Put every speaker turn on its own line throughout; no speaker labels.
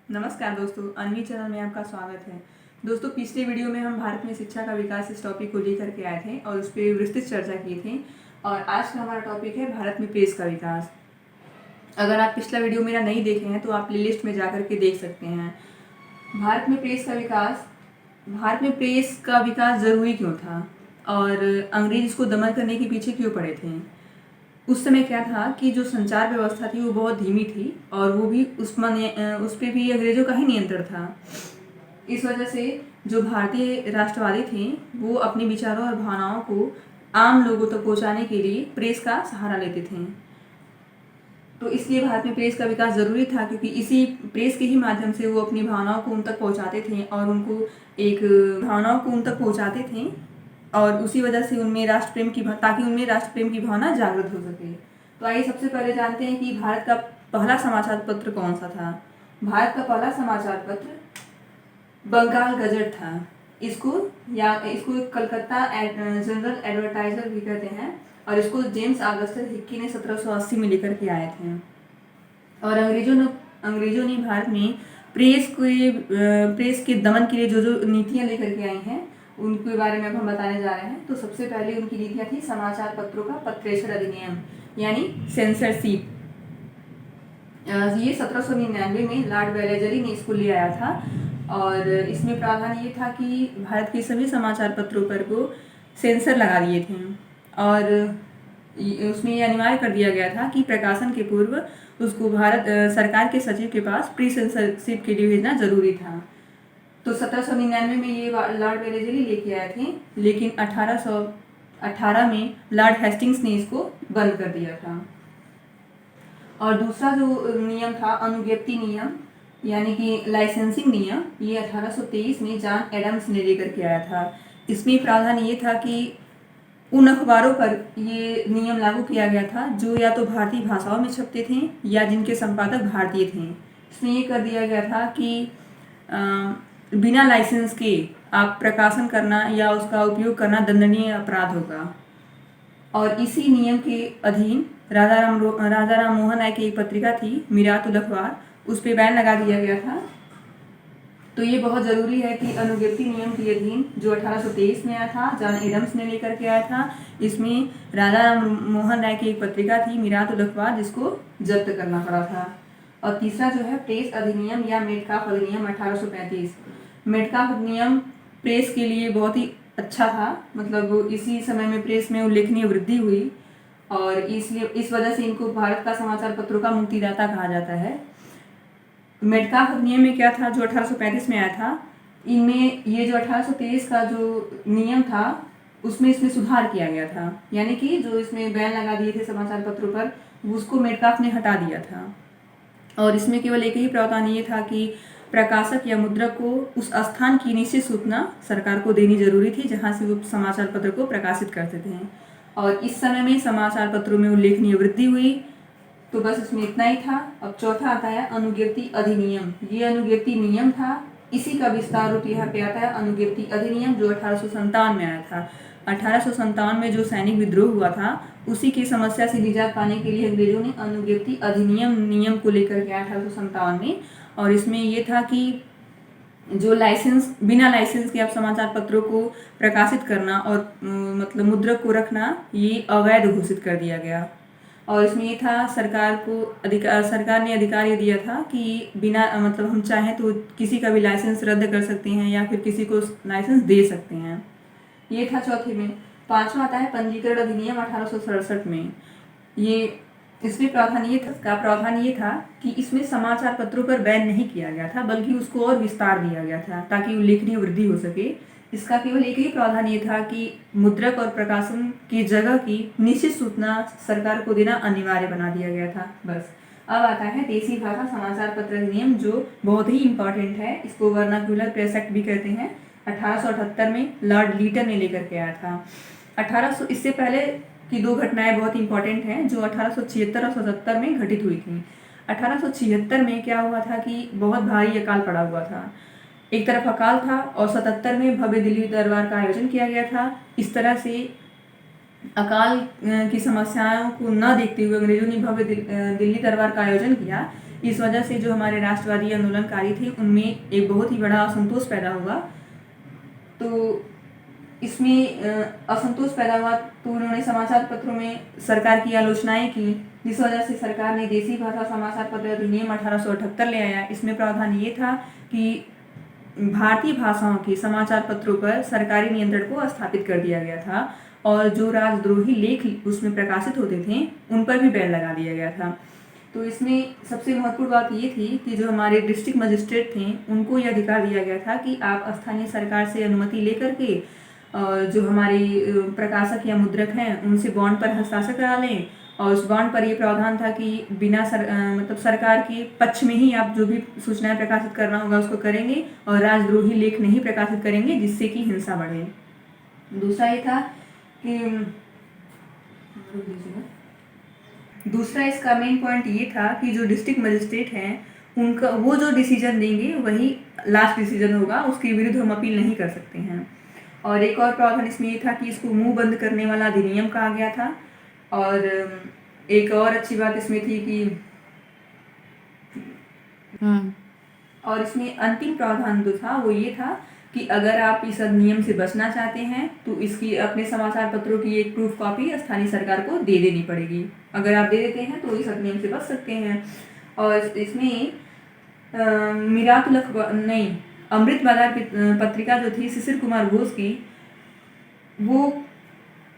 नमस्कार दोस्तों, अन्वी चैनल में आपका स्वागत है। दोस्तों, पिछले वीडियो में हम भारत में शिक्षा का विकास इस टॉपिक को लेकर के आए थे और उस पर विस्तृत चर्चा की थी। और आज का हमारा टॉपिक है भारत में प्रेस का विकास। अगर आप पिछला वीडियो मेरा नहीं देखे हैं तो आप प्लेलिस्ट में जा के देख सकते हैं। भारत में प्रेस का विकास ज़रूरी क्यों था और अंग्रेज इसको दमन करने के पीछे क्यों पड़े थे। उस समय क्या था कि जो संचार व्यवस्था थी वो बहुत धीमी थी और वो भी उस पर भी अंग्रेजों का ही नियंत्रण था। इस वजह से जो भारतीय राष्ट्रवादी थे वो अपने विचारों और भावनाओं को आम लोगों तक पहुंचाने के लिए प्रेस का सहारा लेते थे। तो इसलिए भारत में प्रेस का विकास ज़रूरी था, क्योंकि इसी प्रेस के ही माध्यम से वो अपनी भावनाओं को उन तक पहुँचाते थे और उन तक पहुँचाते थे और उसी वजह से उनमें ताकि उनमें राष्ट्र प्रेम की भावना जागृत हो सके। तो आइए सबसे पहले जानते हैं कि भारत का पहला समाचार पत्र कौन सा था। भारत का पहला समाचार पत्र बंगाल गजट था। इसको कलकत्ता जनरल एडवर्टाइजर भी कहते हैं और इसको जेम्स ऑगस्टस हिक्की ने 1780 में लेकर के आए थे। और अंग्रेजों ने भारत में प्रेस के दमन के लिए जो नीतियाँ लेकर के आई हैं उनके बारे में अब हम बताने जा रहे हैं। तो सबसे पहले उनकी नीतियाँ थी समाचार पत्रों का पत्रेषण अधिनियम यानी सेंसरशिप। ये 1799 में लॉर्ड वेलेजरी ने इसको ले आया था और इसमें प्रावधान ये था कि भारत के सभी समाचार पत्रों पर को सेंसर लगा दिए थे और उसमें ये अनिवार्य कर दिया गया था कि प्रकाशन के पूर्व उसको भारत सरकार के सचिव के पास प्री सेंसरशिप के लिए भेजना जरूरी था। तो 1799 में ये लॉर्ड वेलेजरी लेके आए थे, लेकिन 1818 में लॉर्ड हेस्टिंग्स ने इसको बंद कर दिया था। और दूसरा जो नियम था अनुज्ञप्ति नियम यानी कि लाइसेंसिंग नियम, ये 1823 में जॉन एडम्स ने लेकर के आया था। इसमें प्रावधान ये था कि उन अखबारों पर ये नियम लागू किया गया था जो या तो भारतीय भाषाओं में छपते थे या जिनके संपादक भारतीय थे। इसमें ये कर दिया गया था कि बिना लाइसेंस के आप प्रकाशन करना या उसका उपयोग करना दंडनीय अपराध होगा। और इसी नियम के अधीन राजा राम मोहन राय की एक पत्रिका थी मीरात उल अखबार, उस पर बैन लगा दिया गया था। तो ये बहुत ज़रूरी है कि अनुज्ञप्ति नियम के अधीन जो 1823 में आया था, जॉन एडम्स ने लेकर के आया था, इसमें राजा राम मोहन राय की एक पत्रिका थी मीरात उल अखबार जिसको जब्त करना पड़ा था। और तीसरा जो है प्रेस अधिनियम या मेडकाफ अधिनियम 1835। मेडकाफ अधिनियम प्रेस के लिए बहुत ही अच्छा था, मतलब इसी समय में प्रेस में उल्लेखनीय वृद्धि हुई और इसलिए इस वजह से इनको भारत का समाचार पत्रों का मुक्तिदाता कहा जाता है। मेडकाफ अधिनियम में क्या था जो 1835 में आया था, इनमें ये जो 1823 का जो नियम था उसमें इसमें सुधार किया गया था, यानी कि जो इसमें बैन लगा दिए थे समाचार पत्रों पर उसको मेडकाफ ने हटा दिया था। और इसमें केवल एक ही प्रावधान ये था कि प्रकाशक या मुद्रक को उस स्थान की निश्चित सूचना सरकार को देनी जरूरी थी जहां से वो समाचार पत्र को प्रकाशित करते थे। और इस समय में समाचार पत्रों में उल्लेखनीय वृद्धि हुई। तो बस इसमें इतना ही था। अब चौथा आता है अनुज्ञप्ति अधिनियम। ये अनुज्ञप्ति नियम था, इसी का विस्तार रूप यहाँ पे आता है अनुज्ञप्ति अधिनियम जो 1857 में आया था। 1857 में जो सैनिक विद्रोह हुआ था उसी की समस्या से निजात पाने के लिए अंग्रेजों ने अनुज्ञप्ति अधिनियम नियम को लेकर के 1857 में। और इसमें ये था कि जो बिना लाइसेंस के आप समाचार पत्रों को प्रकाशित करना और मतलब मुद्रक को रखना ये अवैध घोषित कर दिया गया। और इसमें ये था सरकार ने अधिकार ये दिया था कि बिना मतलब हम चाहें तो किसी का भी लाइसेंस रद्द कर सकते हैं या फिर किसी को लाइसेंस दे सकते हैं। ये था चौथे में। पांचवा आता है पंजीकरण अधिनियम 1867 में। इसमें प्रावधान ये था कि इसमें समाचार पत्रों पर बैन नहीं किया गया था बल्कि उसको और विस्तार दिया गया था ताकि उल्लेखनीय वृद्धि हो सके। इसका केवल एक ही प्रावधान ये था कि मुद्रक और प्रकाशन की जगह की निश्चित सूचना सरकार को देना अनिवार्य बना दिया गया था। बस अब आता है देसी भाषा समाचार पत्र अधिनियम जो बहुत ही इंपॉर्टेंट है। इसको वर्नाक्यूलर प्रेस एक्ट भी कहते हैं। 1878 में लॉर्ड लीटन ने लेकर के आया था। इससे पहले की दो घटनाएं बहुत इंपॉर्टेंट हैं जो 1876 और 77 में घटित हुई थी। 1876 में क्या हुआ था कि बहुत भारी अकाल पड़ा हुआ था। एक तरफ अकाल था और 77 में भव्य दिल्ली दरबार का आयोजन किया गया था। इस तरह से अकाल की समस्याओं को न देखते हुए अंग्रेजों ने भव्य दिल्ली दरबार का आयोजन किया। इस वजह से जो हमारे राष्ट्रवादी आंदोलनकारी थे उनमें एक बहुत ही बड़ा असंतोष पैदा हुआ। तो इसमें असंतोष पैदा हुआ तो उन्होंने समाचार पत्रों में सरकार की आलोचनाएं की, जिस वजह से सरकार ने देसी भाषा समाचार पत्र अधिनियम 1878 ले आया। इसमें प्रावधान ये था कि भारतीय भाषाओं के समाचार पत्रों पर सरकारी नियंत्रण को स्थापित कर दिया गया था और जो राजद्रोही लेख उसमें प्रकाशित होते थे उन पर भी बैन लगा दिया गया था। तो इसमें सबसे महत्वपूर्ण बात ये थी कि जो हमारे डिस्ट्रिक्ट मजिस्ट्रेट थे उनको ये अधिकार दिया गया था कि आप स्थानीय सरकार से अनुमति लेकर के जो हमारे प्रकाशक या मुद्रक हैं उनसे बॉन्ड पर हस्ताक्षर करा लें, और उस बॉन्ड पर ये प्रावधान था कि बिना मतलब सरकार के पक्ष में ही आप जो भी सूचनाएं प्रकाशित करना होगा उसको करेंगे और राजद्रोही लेख नहीं प्रकाशित करेंगे जिससे कि हिंसा बढ़े। दूसरा ये था कि दूसरा इसका मेन पॉइंट ये था कि जो डिस्ट्रिक्ट मजिस्ट्रेट हैं उनका वो जो डिसीजन देंगे वही लास्ट डिसीजन होगा, उसके विरुद्ध हम अपील नहीं कर सकते हैं। और एक और प्रावधान इसमें ये था कि इसको मुंह बंद करने वाला अधिनियम कहा गया था। और एक और अच्छी बात इसमें थी कि और इसमें अंतिम प्रावधान जो था वो ये था कि अगर आप इस अधिनियम से बचना चाहते हैं तो इसकी अपने समाचार पत्रों की एक प्रूफ कॉपी स्थानीय सरकार को दे देनी पड़ेगी। अगर आप दे देते हैं तो इस अधिनियम से बच सकते हैं। और इसमें अमृत बाजार पत्रिका जो थी शिशिर कुमार घोष की, वो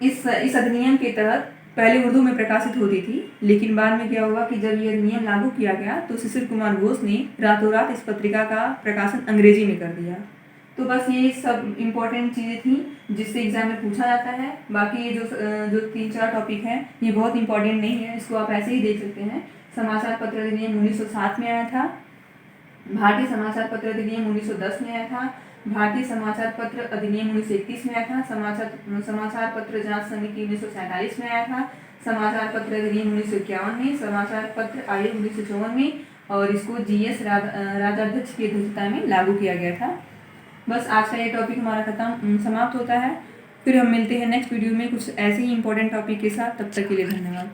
इस अधिनियम के तहत पहले उर्दू में प्रकाशित होती थी, लेकिन बाद में क्या हुआ कि जब ये अधिनियम लागू किया गया तो शिशिर कुमार घोष ने रातों रात इस पत्रिका का प्रकाशन अंग्रेजी में कर दिया। तो बस ये सब इम्पोर्टेंट चीज़ें थी जिससे एग्जाम में पूछा जाता है। बाकी ये जो 3-4 टॉपिक हैं ये बहुत इंपॉर्टेंट नहीं है, इसको आप ऐसे ही देख सकते हैं। समाचार पत्र अधिनियम 1907 में आया था, भारतीय समाचार पत्र अधिनियम 1910 में आया था, भारतीय समाचार पत्र अधिनियम 1931 में आया था, समाचार पत्र जांच समिति 1947 में आया था, समाचार पत्र अधिनियम 1951 में, समाचार पत्र आयोग 1954 में, और इसको GS राजाध्यक्ष की अध्यक्षता में लागू किया गया था। बस आज का ये टॉपिक हमारा समाप्त होता है। फिर हम मिलते हैं नेक्स्ट वीडियो में कुछ ऐसे ही इंपॉर्टेंट टॉपिक के साथ। तब तक के लिए धन्यवाद।